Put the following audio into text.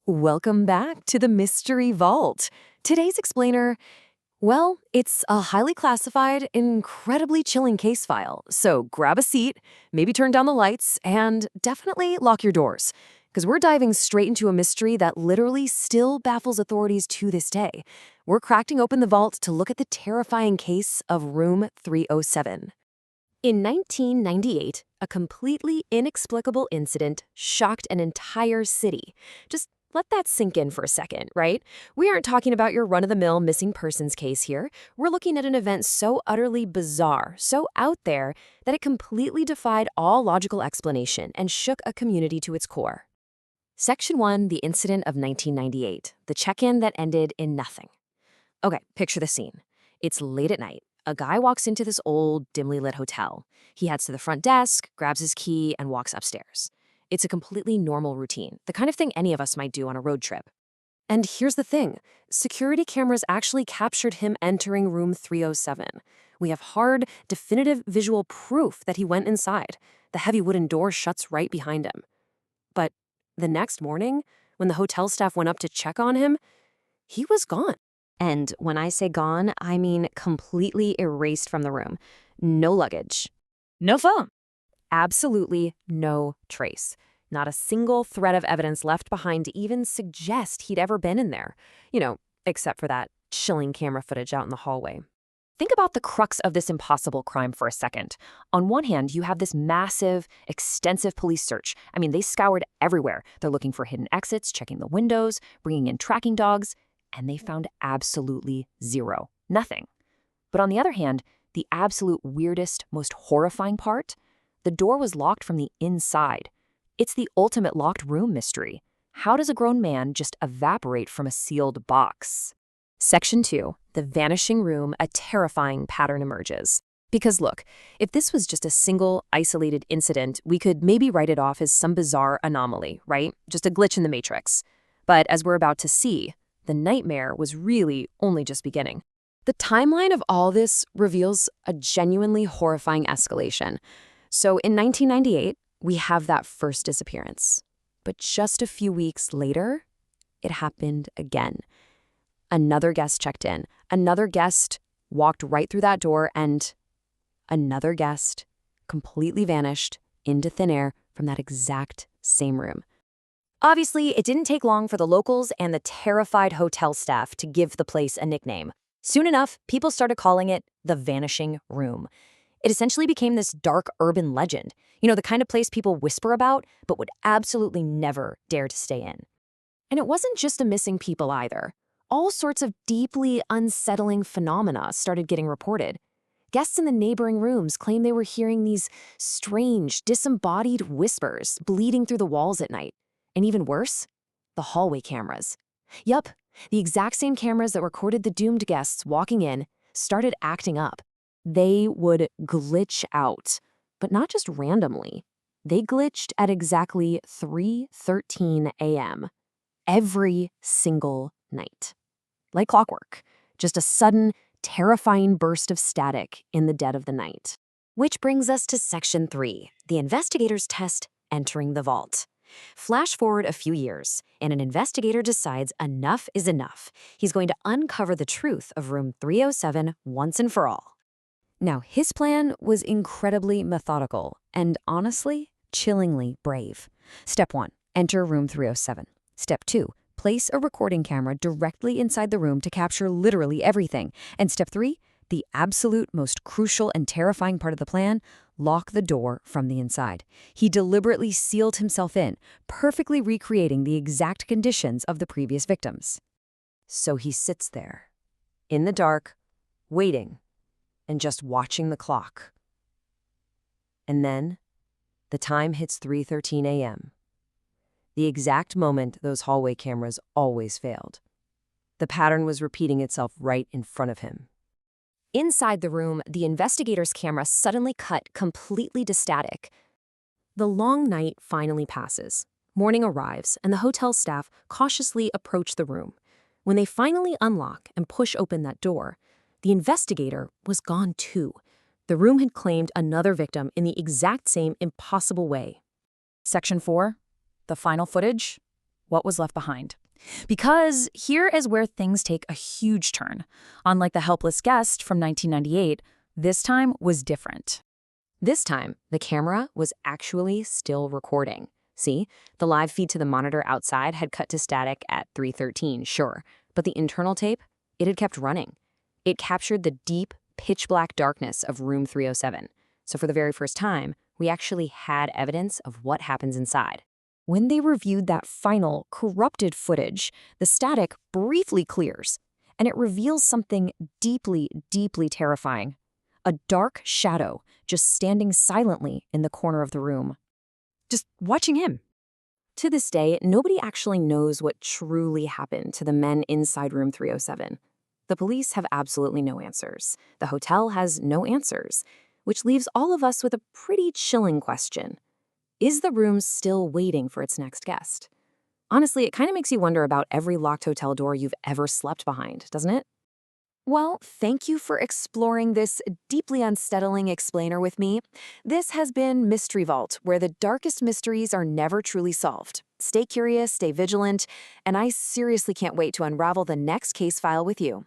Welcome back to the Mystery Vault. Today's explainer, well, it's a highly classified, incredibly chilling case file. So grab a seat, maybe turn down the lights, and definitely lock your doors. Because we're diving straight into a mystery that literally still baffles authorities to this day. We're cracking open the vault to look at the terrifying case of Room 307. In 1998, a completely inexplicable incident shocked an entire city. Just let that sink in for a second, right? We aren't talking about your run-of-the-mill missing persons case here. We're looking at an event so utterly bizarre, so out there, that it completely defied all logical explanation and shook a community to its core. Section 1, the incident of 1998, the check-in that ended in nothing. Okay, picture the scene. It's late at night. A guy walks into this old, dimly lit hotel. He heads to the front desk, grabs his key, and walks upstairs. It's a completely normal routine, the kind of thing any of us might do on a road trip. And here's the thing. Security cameras actually captured him entering room 307. We have hard, definitive visual proof that he went inside. The heavy wooden door shuts right behind him. But the next morning, when the hotel staff went up to check on him, he was gone. And when I say gone, I mean completely erased from the room. No luggage. No phone. Absolutely no trace. Not a single thread of evidence left behind to even suggest he'd ever been in there. Except for that chilling camera footage out in the hallway. Think about the crux of this impossible crime for a second. On one hand, you have this massive, extensive police search. They scoured everywhere. They're looking for hidden exits, checking the windows, bringing in tracking dogs, and they found absolutely zero. Nothing. But on the other hand, the absolute weirdest, most horrifying part? The door was locked from the inside. It's the ultimate locked room mystery. How does a grown man just evaporate from a sealed box? Section 2, the vanishing room, a terrifying pattern emerges. Because look, if this was just a single, isolated incident, we could maybe write it off as some bizarre anomaly, right? Just a glitch in the matrix. But as we're about to see, the nightmare was really only just beginning. The timeline of all this reveals a genuinely horrifying escalation. So in 1998, we have that first disappearance. But just a few weeks later, it happened again. Another guest checked in. Another guest walked right through that door, and another guest completely vanished into thin air from that exact same room. Obviously, it didn't take long for the locals and the terrified hotel staff to give the place a nickname. Soon enough, people started calling it the Vanishing Room. It essentially became this dark urban legend, the kind of place people whisper about, but would absolutely never dare to stay in. And it wasn't just the missing people either. All sorts of deeply unsettling phenomena started getting reported. Guests in the neighboring rooms claimed they were hearing these strange, disembodied whispers bleeding through the walls at night. And even worse, the hallway cameras. Yup, the exact same cameras that recorded the doomed guests walking in started acting up. They would glitch out, but not just randomly. They glitched at exactly 3:13 a.m. every single night. Like clockwork, just a sudden, terrifying burst of static in the dead of the night. Which brings us to Section 3, the investigator's test entering the vault. Flash forward a few years, and an investigator decides enough is enough. He's going to uncover the truth of room 307 once and for all. Now, his plan was incredibly methodical and honestly, chillingly brave. Step 1, enter room 307. Step 2, place a recording camera directly inside the room to capture literally everything. And step 3, the absolute most crucial and terrifying part of the plan, lock the door from the inside. He deliberately sealed himself in, perfectly recreating the exact conditions of the previous victims. So he sits there, in the dark, waiting, and just watching the clock. And then, the time hits 3:13 a.m., the exact moment those hallway cameras always failed. The pattern was repeating itself right in front of him. Inside the room, the investigator's camera suddenly cut completely to static. The long night finally passes. Morning arrives, and the hotel staff cautiously approach the room. When they finally unlock and push open that door, the investigator was gone too. The room had claimed another victim in the exact same impossible way. Section 4, the final footage. what was left behind. Because here is where things take a huge turn. Unlike the helpless guest from 1998, this time was different. This time, the camera was actually still recording. See, the live feed to the monitor outside had cut to static at 3:13, sure, but the internal tape, it had kept running. It captured the deep, pitch-black darkness of room 307. So for the very first time, we actually had evidence of what happens inside. When they reviewed that final, corrupted footage, the static briefly clears, and it reveals something deeply, deeply terrifying. A dark shadow just standing silently in the corner of the room. Just watching him. To this day, nobody actually knows what truly happened to the men inside room 307. The police have absolutely no answers. The hotel has no answers, which leaves all of us with a pretty chilling question. Is the room still waiting for its next guest? Honestly, it kind of makes you wonder about every locked hotel door you've ever slept behind, doesn't it? Well, thank you for exploring this deeply unsettling explainer with me. This has been Mystery Vault, where the darkest mysteries are never truly solved. Stay curious, stay vigilant, and I seriously can't wait to unravel the next case file with you.